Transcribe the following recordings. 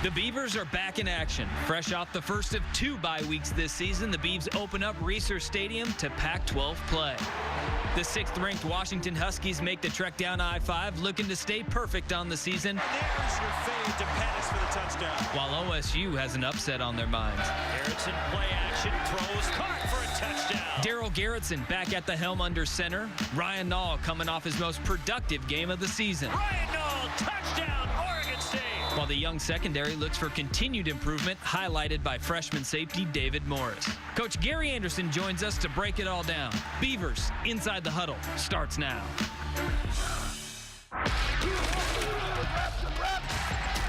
The Beavers are back in action. Fresh off the first of 2 bye weeks this season, the Beavs open up Reser Stadium to Pac-12 play. The 6th-ranked Washington Huskies make the trek down I-5, looking to stay perfect on the season. There's your fade to Pettis for the touchdown. While OSU has an upset on their minds. Garrettson play action, throws, caught for a touchdown. Daryl Garrettson back at the helm under center. Ryan Nall coming off his most productive game of the season. Ryan Nall, touchdown, Oregon State. While the young secondary looks for continued improvement, highlighted by freshman safety David Morris. Coach Gary Anderson joins us to break it all down. Beavers Inside the Huddle starts now.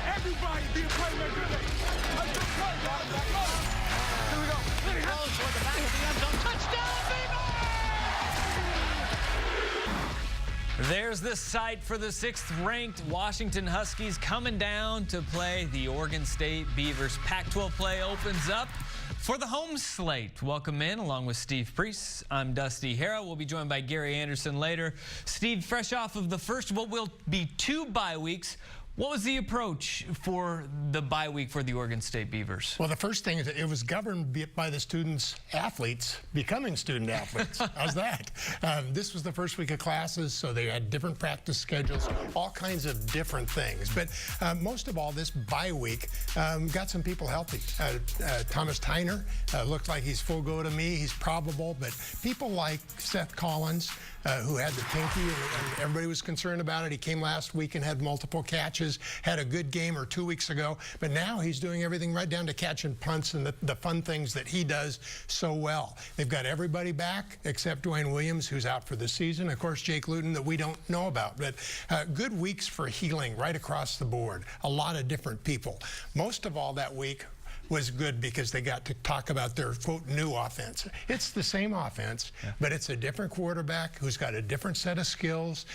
Everybody be a playmaker. Let's go play, guys. Back up. Here we go. He goes toward the back of the end zone. Touchdown, Beavers! There's the sight for the 6th-ranked Washington Huskies coming down to play the Oregon State Beavers. Pac-12 play opens up for the home slate. Welcome in, along with Steve Priest. I'm Dusty Hara. We'll be joined by Gary Anderson later. Steve, fresh off of the first, what will be 2 bye weeks, what was the approach for the bye week for the Oregon State Beavers? Well, the first thing is it was governed by the students-athletes becoming student-athletes. How's that? This was the first week of classes, so they had different practice schedules, all kinds of different things. But most of all, this bye week got some people healthy. Thomas Tyner looked like he's full go to me. He's probable, but people like Seth Collins, who had the pinky, and everybody was concerned about it. He came last week and had multiple catches, had a good game or 2 weeks ago, but now he's doing everything right down to catching punts and the fun things that he does so well. They've got everybody back except Dwayne Williams, who's out for the season. Of course, Jake Luton, that we don't know about. But good weeks for healing right across the board. A lot of different people. Most of all that week was good because they got to talk about their, quote, new offense. It's the same offense, but it's a different quarterback who's got a different set of skills.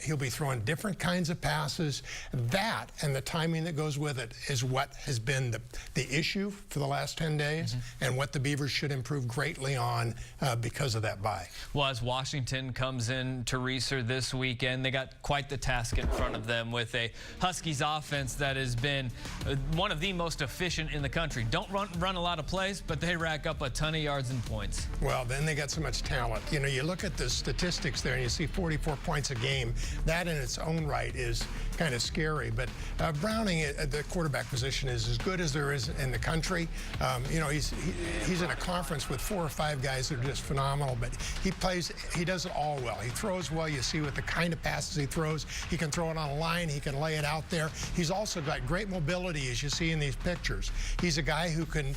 He'll be throwing different kinds of passes. That and the timing that goes with it is what has been the issue for the last 10 days and what the Beavers should improve greatly on because of that bye. Well, as Washington comes in to Reser this weekend, they got quite the task in front of them with a Huskies offense that has been one of the most efficient in the country. Don't run a lot of plays, but they rack up a ton of yards and points. Well, then they got so much talent. You know, you look at the statistics there and you see 44 points a game. That in its own right is kind of scary. But Browning at the quarterback position is as good as there is in the country. You know, he's in a conference with 4 or 5 guys that are just phenomenal, but he does it all well. He throws well. You see with the kind of passes he throws. He can throw it on a line. He can lay it out there. He's also got great mobility, as you see in these pictures. He's a guy who can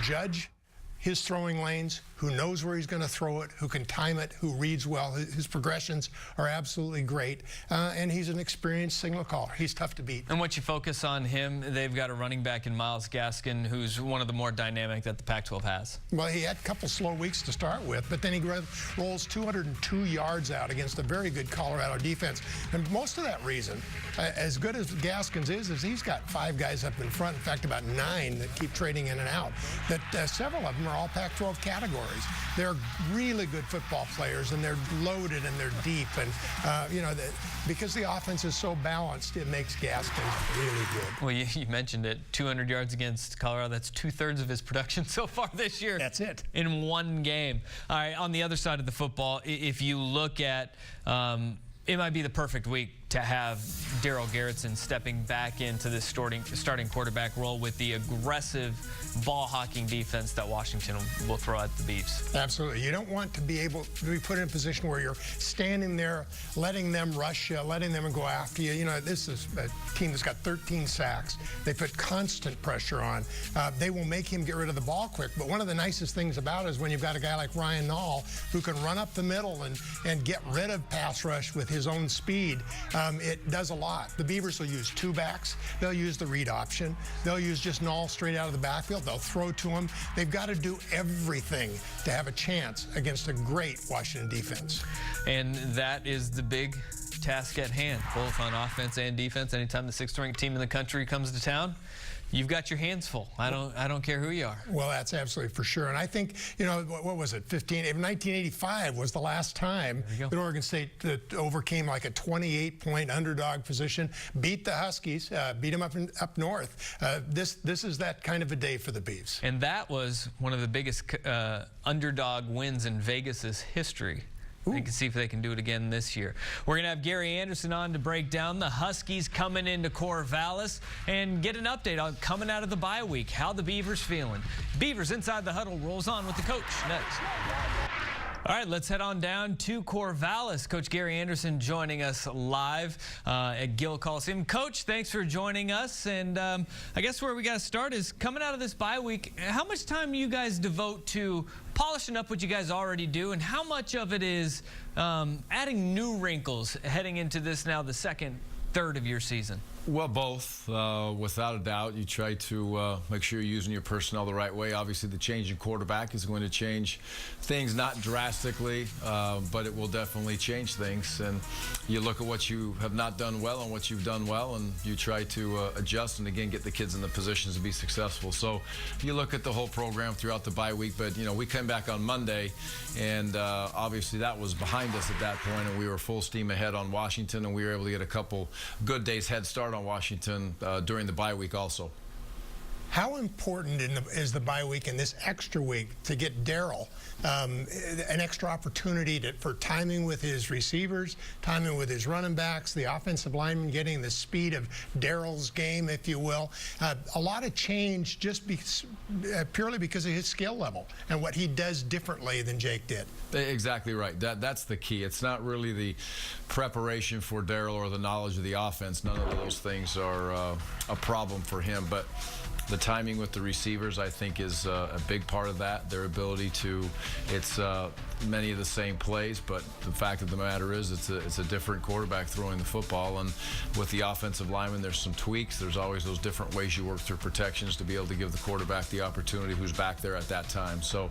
judge his throwing lanes, who knows where he's going to throw it, who can time it, who reads well. His progressions are absolutely great, and he's an experienced signal caller. He's tough to beat. And once you focus on him, they've got a running back in Myles Gaskin, who's one of the more dynamic that the Pac-12 has. Well, he had a couple slow weeks to start with, but then he rolls 202 yards out against a very good Colorado defense. And most of that reason, as good as Gaskins is he's got 5 guys up in front, in fact, about 9 that keep trading in and out, that several of them are all Pac-12 categories. They're really good football players, and they're loaded and they're deep. And, you know, because the offense is so balanced, it makes Gaskins really good. Well, you mentioned it, 200 yards against Colorado. That's 2/3 of his production so far this year. That's it. In one game. All right, on the other side of the football, if you look at it might be the perfect week to have Daryl Garrettson stepping back into this starting quarterback role with the aggressive ball-hawking defense that Washington will throw at the Beavs. Absolutely. You don't want to be able to be put in a position where you're standing there, letting them rush you, letting them go after you. You know, this is a team that's got 13 sacks. They put constant pressure on. They will make him get rid of the ball quick. But one of the nicest things about it is when you've got a guy like Ryan Nall who can run up the middle and get rid of pass rush with his own speed. It does a lot. The Beavers will use 2 backs. They'll use the read option. They'll use just Nall straight out of the backfield. They'll throw to him. They've got to do everything to have a chance against a great Washington defense. And that is the big task at hand, both on offense and defense. Anytime the 6th-ranked team in the country comes to town, you've got your hands full. I don't care who you are. Well, that's absolutely for sure. And I think, you know, what was it? 1985 was the last time that Oregon State overcame like a 28-point underdog position, beat the Huskies, beat them up north. This is that kind of a day for the Beavs. And that was one of the biggest underdog wins in Vegas's history. They can see if they can do it again this year. We're going to have Gary Anderson on to break down the Huskies coming into Corvallis and get an update on coming out of the bye week, how the Beavers feeling. Beavers Inside the Huddle rolls on with the coach next. All right, let's head on down to Corvallis. Coach Gary Anderson joining us live at Gill Coliseum. Coach, thanks for joining us. And I guess where we got to start is coming out of this bye week, how much time do you guys devote to polishing up what you guys already do, and how much of it is adding new wrinkles heading into this now the second third of your season? Well, both. Without a doubt, you try to make sure you're using your personnel the right way. Obviously, the change in quarterback is going to change things, not drastically, but it will definitely change things. And you look at what you have not done well and what you've done well, and you try to adjust and, again, get the kids in the positions to be successful. So you look at the whole program throughout the bye week, but, you know, we came back on Monday, and obviously that was behind us at that point, and we were full steam ahead on Washington, and we were able to get a couple good days head start on Washington during the bye week also. How important is the bye week and this extra week to get Darryl an extra opportunity for timing with his receivers, timing with his running backs, the offensive linemen getting the speed of Darryl's game, if you will. A lot of change just purely because of his skill level and what he does differently than Jake did. Exactly right. That's the key. It's not really the preparation for Darryl or the knowledge of the offense. None of those things are a problem for him, but the timing with the receivers, I think, is a big part of that. Their ability to, it's many of the same plays, but the fact of the matter is it's a different quarterback throwing the football. And with the offensive lineman, there's some tweaks. There's always those different ways you work through protections to be able to give the quarterback the opportunity who's back there at that time. So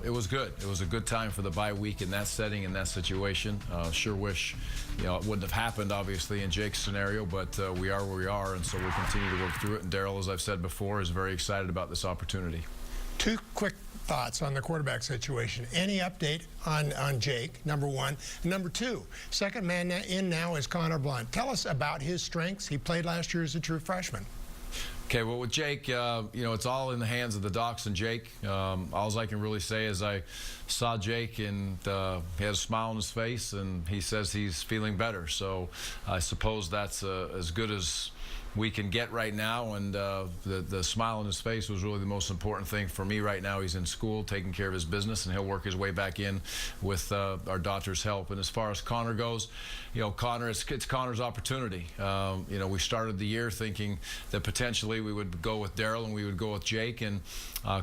it was good. It was a good time for the bye week in that setting, in that situation. Sure wish, you know, it wouldn't have happened, obviously, in Jake's scenario, but we are where we are, and so we'll continue to work through it. And Darryl, as I've said before, is very excited about this opportunity. Two quick thoughts on the quarterback situation. Any update on Jake, number one? Number two, second man in now is Connor Blunt. Tell us about his strengths. He played last year as a true freshman. Okay, well, with Jake, you know, it's all in the hands of the docs and Jake. All I can really say is I saw Jake, and he has a smile on his face, and he says he's feeling better. So I suppose that's as good as we can get right now, and the smile on his face was really the most important thing for me right now. He's in school, taking care of his business, and he'll work his way back in with our doctor's help. And as far as Connor goes, you know, Connor, it's Connor's opportunity. You know, we started the year thinking that potentially we would go with Darryl and we would go with Jake, and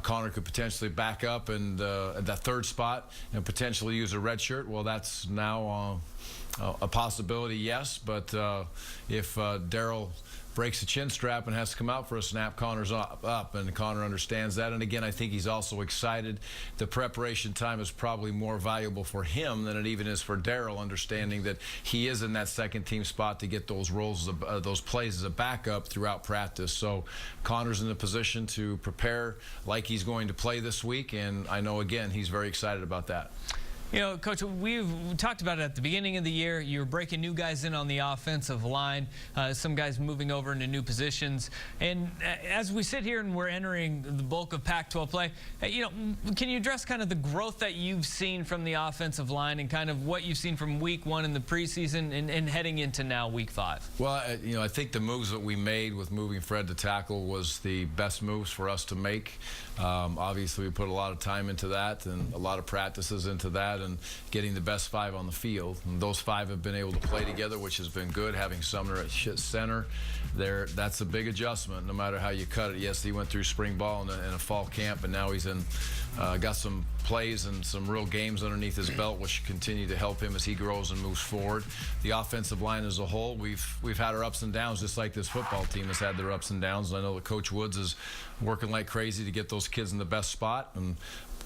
Connor could potentially back up and at that third spot and potentially use a red shirt. Well, that's now a possibility, yes, but if Darryl breaks the chin strap and has to come out for a snap, Connor's up, and Connor understands that. And again, I think he's also excited. The preparation time is probably more valuable for him than it even is for Darryl, understanding that he is in that second team spot to get those roles, those plays as a backup throughout practice. So Connor's in a position to prepare like he's going to play this week, and I know, again, he's very excited about that. You know, Coach, we've talked about it at the beginning of the year. You're breaking new guys in on the offensive line, some guys moving over into new positions. And as we sit here and we're entering the bulk of Pac-12 play, you know, can you address kind of the growth that you've seen from the offensive line and kind of what you've seen from week one in the preseason and heading into now week 5? Well, you know, I think the moves that we made with moving Fred to tackle was the best moves for us to make. Obviously, we put a lot of time into that and a lot of practices into that, and getting the best 5 on the field. And those 5 have been able to play together, which has been good. Having Sumner at center, that's a big adjustment, no matter how you cut it. Yes, he went through spring ball in a fall camp, and now he's got some plays and some real games underneath his belt, which should continue to help him as he grows and moves forward. The offensive line as a whole, we've had our ups and downs, just like this football team has had their ups and downs. And I know that Coach Woods is working like crazy to get those kids in the best spot, and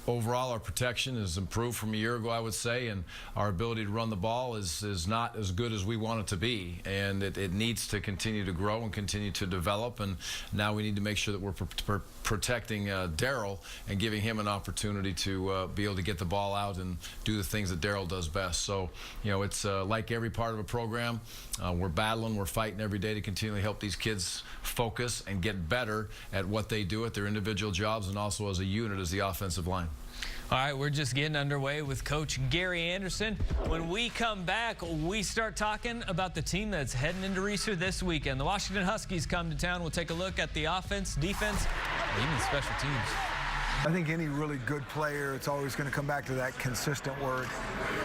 overall, our protection has improved from a year ago, I would say, and our ability to run the ball is not as good as we want it to be, and it needs to continue to grow and continue to develop. And now we need to make sure that we're protecting Darryl and giving him an opportunity to be able to get the ball out and do the things that Darryl does best. So, it's like every part of a program. We're battling, we're fighting every day to continually help these kids focus and get better at what they do at their individual jobs and also as a unit as the offensive line. All right, we're just getting underway with Coach Gary Anderson. When we come back, we start talking about the team that's heading into Reeser this weekend. The Washington Huskies come to town. We'll take a look at the offense, defense, and even special teams. I think any really good player, it's always going to come back to that consistent word.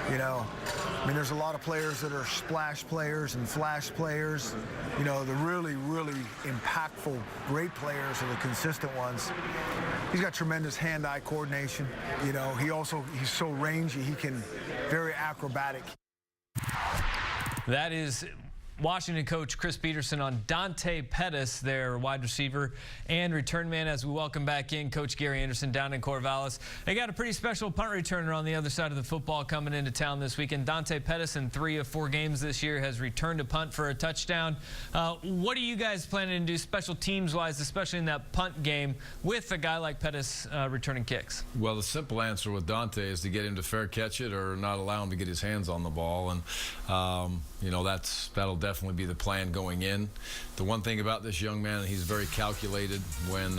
I mean, there's a lot of players that are splash players and flash players. The really, really impactful, great players are the consistent ones. He's got tremendous hand-eye coordination. He's so rangy, he can very acrobatic. That is Washington coach Chris Peterson on Dante Pettis, their wide receiver and return man, as we welcome back in Coach Gary Anderson down in Corvallis. They got a pretty special punt returner on the other side of the football coming into town this weekend. Dante Pettis, in 3 of 4 games this year, has returned a punt for a touchdown. What are you guys planning to do special teams-wise, especially in that punt game, with a guy like Pettis returning kicks? Well, the simple answer with Dante is to get him to fair catch it or not allow him to get his hands on the ball. And, that'll definitely be the plan going in. The one thing about this young man, he's very calculated when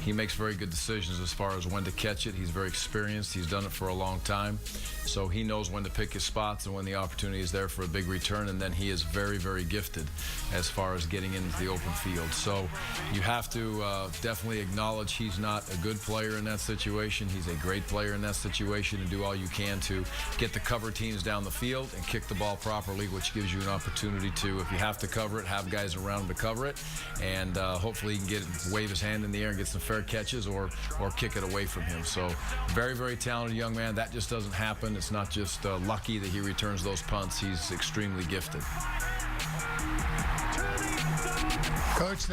he makes very good decisions as far as when to catch it. He's very experienced. He's done it for a long time. So he knows when to pick his spots and when the opportunity is there for a big return. And then he is very, very gifted as far as getting into the open field. So you have to definitely acknowledge he's not a good player in that situation. He's a great player in that situation, and do all you can to get the cover teams down the field and kick the ball properly, which gives you an opportunity to, if you have to cover it, have guys around him to cover it. And hopefully he can wave his hand in the air and get some fair catches or kick it away from him. So very, very talented young man. That just doesn't happen. It's not just lucky that he returns those punts. He's extremely gifted. Coach,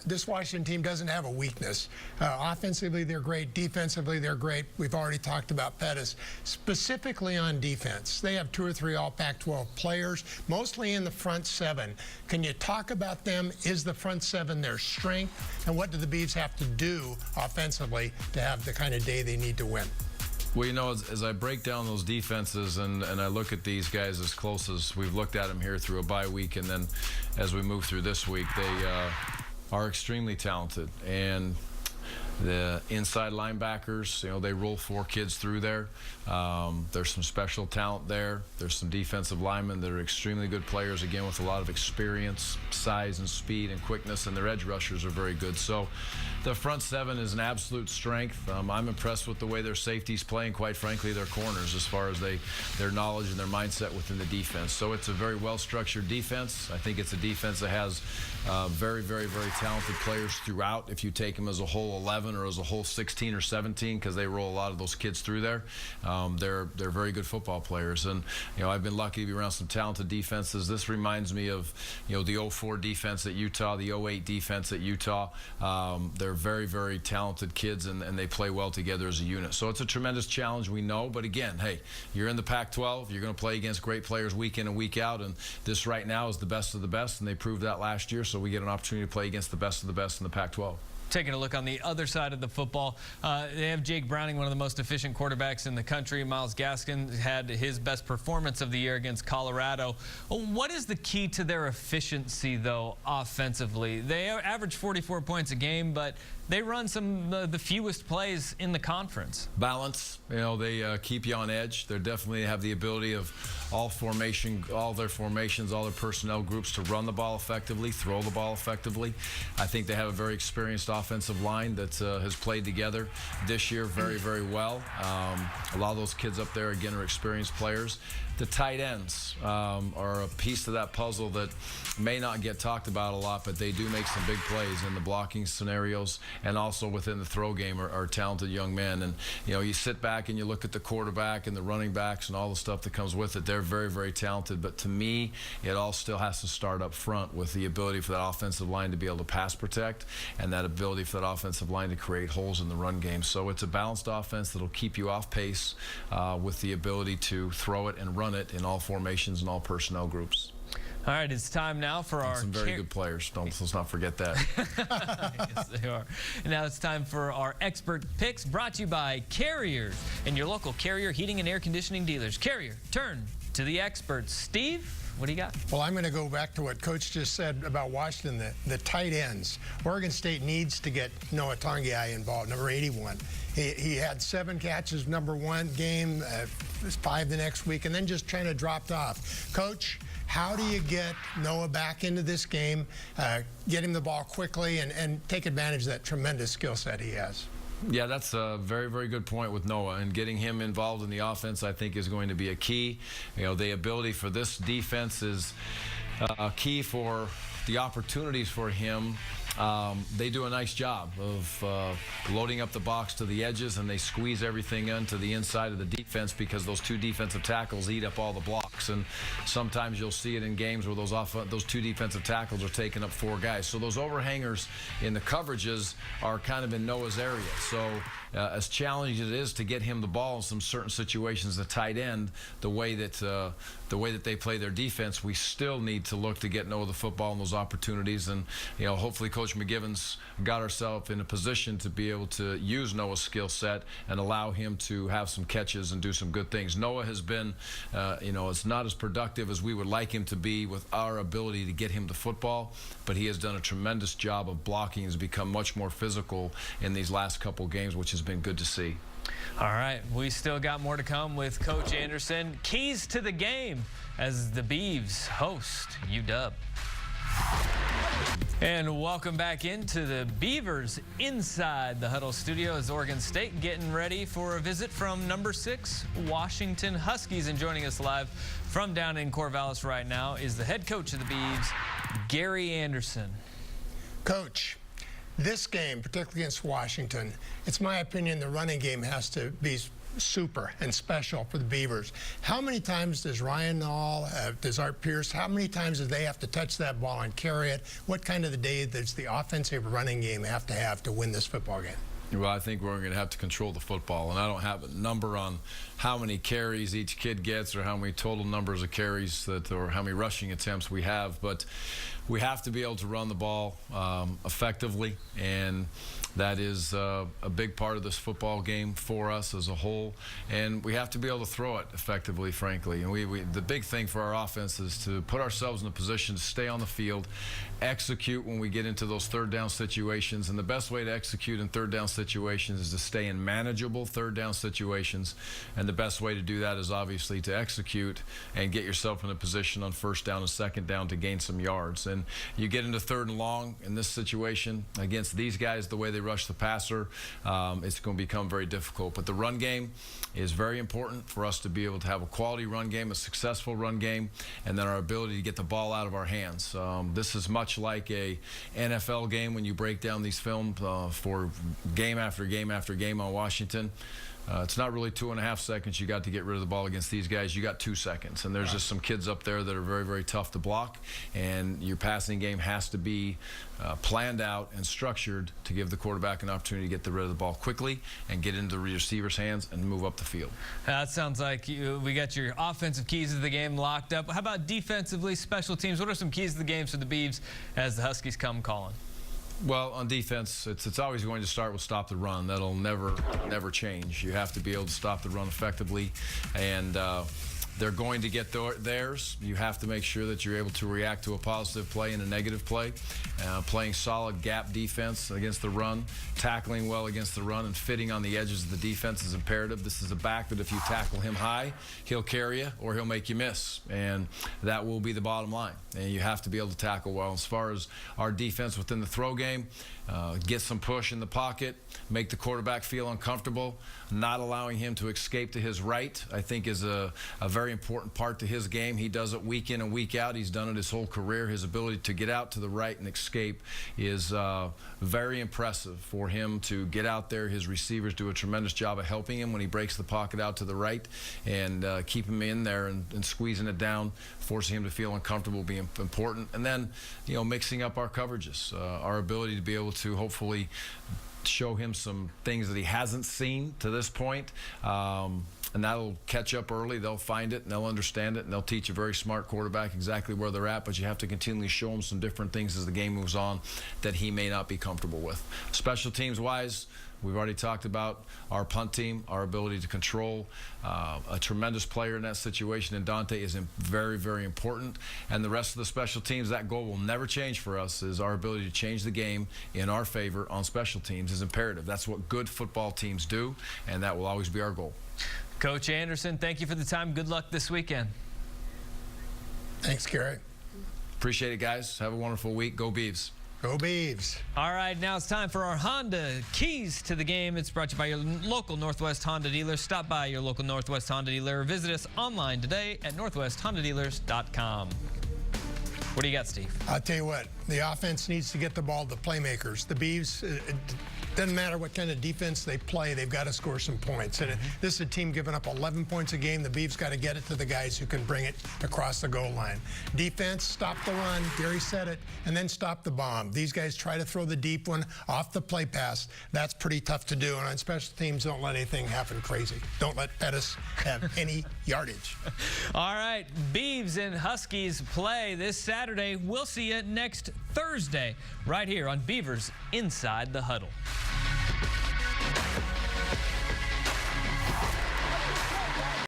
this Washington team doesn't have a weakness. Offensively, they're great. Defensively, they're great. We've already talked about Pettis. Specifically on defense, they have 2 or 3 all Pac-12 players, mostly in the front 7. Can you talk about them? Is the front 7 their strength? And what do the Beavs have to do offensively to have the kind of day they need to win? Well, as I break down those defenses and I look at these guys as close as we've looked at them here through a bye week, and then as we move through this week, they are extremely talented. And the inside linebackers, they roll 4 kids through there. There's some special talent there. There's some defensive linemen that are extremely good players, again, with a lot of experience, size and speed and quickness, and their edge rushers are very good. So the front 7 is an absolute strength. I'm impressed with the way their safeties play, and quite frankly, their corners, as far as their knowledge and their mindset within the defense. So it's a very well-structured defense. I think it's a defense that has very, very, very talented players throughout. If you take them as a whole 11 or as a whole 16 or 17, because they roll a lot of those kids through there, they're very good football players. And I've been lucky to be around some talented defenses. This reminds me of the 04 defense at Utah, the 08 defense at Utah. They're very, very talented kids, and they play well together as a unit. So it's a tremendous challenge, we know. But again, hey, you're in the Pac-12. You're going to play against great players week in and week out, and this right now is the best of the best, and they proved that last year. So we get an opportunity to play against the best of the best in the Pac-12. Taking a look on the other side of the football, they have Jake Browning, one of the most efficient quarterbacks in the country. Miles Gaskin had his best performance of the year against Colorado. What is the key to their efficiency, though, offensively? They average 44 points a game, but they run some the fewest plays in the conference. Balance. They keep you on edge. They definitely have the ability of all their formations, all their personnel groups to run the ball effectively, throw the ball effectively. I think they have a very experienced offensive line that has played together this year very, very well. A lot of those kids up there, again, are experienced players. The tight ends are a piece of that puzzle that may not get talked about a lot, but they do make some big plays in the blocking scenarios, and also within the throw game are talented young men. And you sit back and you look at the quarterback and the running backs and all the stuff that comes with it. They're very, very talented, but to me, it all still has to start up front with the ability for that offensive line to be able to pass protect, and that ability ability for that offensive line to create holes in the run game. So it's a balanced offense that'll keep you off pace with the ability to throw it and run it in all formations and all personnel groups. All right, it's time now for our some very good players. Let's not forget that. Yes, they are. And now it's time for our expert picks, brought to you by Carrier and your local Carrier heating and air conditioning dealers. Carrier, turn to the experts. Steve, what do you got? Well, I'm going to go back to what Coach just said about Washington, the tight ends. Oregon State needs to get Noah Tongai involved, number 81. He had 7 catches, number 1 game, 5 the next week, and then just kind of dropped off. Coach, how do you get Noah back into this game, get him the ball quickly, and take advantage of that tremendous skill set he has? Yeah, that's a very, very good point with Noah, and getting him involved in the offense, I think, is going to be a key. You know, the ability for this defense is key for the opportunities for him. They do a nice job of loading up the box to the edges, and they squeeze everything into the inside of the defense because those 2 defensive tackles eat up all the blocks. And sometimes you'll see it in games where those 2 defensive tackles are taking up 4 guys. So those overhangers in the coverages are kind of in Noah's area. So as challenging as it is to get him the ball in some certain situations, the tight end, the way that they play their defense, we still need to look to get Noah the football in those opportunities. And hopefully Coach McGivens got ourselves in a position to be able to use Noah's skill set and allow him to have some catches and do some good things. Noah has been, it's not as productive as we would like him to be with our ability to get him the football, but he has done a tremendous job of blocking. He's become much more physical in these last couple games, which has been good to see. All right, we still got more to come with Coach Anderson. Keys to the game as the Beavs host UW. And welcome back into the Beavers inside the Huddle studio as Oregon State getting ready for a visit from number 6 Washington Huskies. And joining us live from down in Corvallis right now is the head coach of the Beavs, Gary Anderson. Coach, this game, particularly against Washington, it's my opinion the running game has to be super and special for the Beavers. How many times does Ryan Nall, does Art Pierce, how many times do they have to touch that ball and carry it? What kind of the day does the offensive running game have to win this football game? Well, I think we're going to have to control the football, and I don't have a number on how many carries each kid gets or how many total numbers of carries or how many rushing attempts we have, but we have to be able to run the ball effectively, and that is a big part of this football game for us as a whole, and we have to be able to throw it effectively, frankly. And the big thing for our offense is to put ourselves in a position to stay on the field, execute when we get into those 3rd down situations, and the best way to execute in 3rd down situations is to stay in manageable 3rd down situations, and the best way to do that is obviously to execute and get yourself in a position on 1st down and 2nd down to gain some yards. And you get into 3rd and long in this situation against these guys, the way they rush the passer, it's going to become very difficult. But the run game is very important for us to be able to have a quality run game, a successful run game, and then our ability to get the ball out of our hands. This is much like a NFL game when you break down these films for game after game after game on Washington. It's not really 2.5 seconds you got to get rid of the ball against these guys. You got 2 seconds. And there's just some kids up there that are very, very tough to block. And your passing game has to be planned out and structured to give the quarterback an opportunity to get rid of the ball quickly and get into the receiver's hands and move up the field. That sounds like we got your offensive keys of the game locked up. How about defensively, special teams? What are some keys of the game for the Beavs as the Huskies come calling? Well, on defense, it's always going to start with stop the run. That'll never change. You have to be able to stop the run effectively, and they're going to get theirs. You have to make sure that you're able to react to a positive play and a negative play. Playing solid gap defense against the run, tackling well against the run, and fitting on the edges of the defense is imperative. This is a back that if you tackle him high, he'll carry you or he'll make you miss, and that will be the bottom line. And you have to be able to tackle well. As far as our defense within the throw game, get some push in the pocket, make the quarterback feel uncomfortable, not allowing him to escape to his right, I think is a very very important part to his game. He does it week in and week out. He's done it his whole career. His ability to get out to the right and escape is very impressive for him to get out there. His receivers do a tremendous job of helping him when he breaks the pocket out to the right and keep him in there and squeezing it down, forcing him to feel uncomfortable being important. And then, you know, mixing up our coverages, our ability to be able to hopefully show him some things that he hasn't seen to this point. And that'll catch up early. They'll find it and they'll understand it, and they'll teach a very smart quarterback exactly where they're at, but you have to continually show him some different things as the game moves on that he may not be comfortable with. Special teams wise, we've already talked about our punt team, our ability to control. A tremendous player in that situation, and Dante is very, very important. And the rest of the special teams, that goal will never change for us, is our ability to change the game in our favor on special teams is imperative. That's what good football teams do, and that will always be our goal. Coach Anderson, thank you for the time. Good luck this weekend. Thanks, Gary. Appreciate it, guys. Have a wonderful week. Go Beavs. Go Beavs. All right, now it's time for our Honda Keys to the Game. It's brought to you by your local Northwest Honda dealer. Stop by your local Northwest Honda dealer or visit us online today at northwesthondadealers.com. What do you got, Steve? I'll tell you what, the offense needs to get the ball to the playmakers. The Beavs, it doesn't matter what kind of defense they play, they've got to score some points. And this is a team giving up 11 points a game. The Beavs got to get it to the guys who can bring it across the goal line. Defense, stop the run, Gary said it, and then stop the bomb. These guys try to throw the deep one off the play pass. That's pretty tough to do. And on special teams, don't let anything happen crazy. Don't let Pettis have any yardage. All right, Beavs and Huskies play this Saturday. We'll see you next Thursday right here on Beavers Inside the Huddle.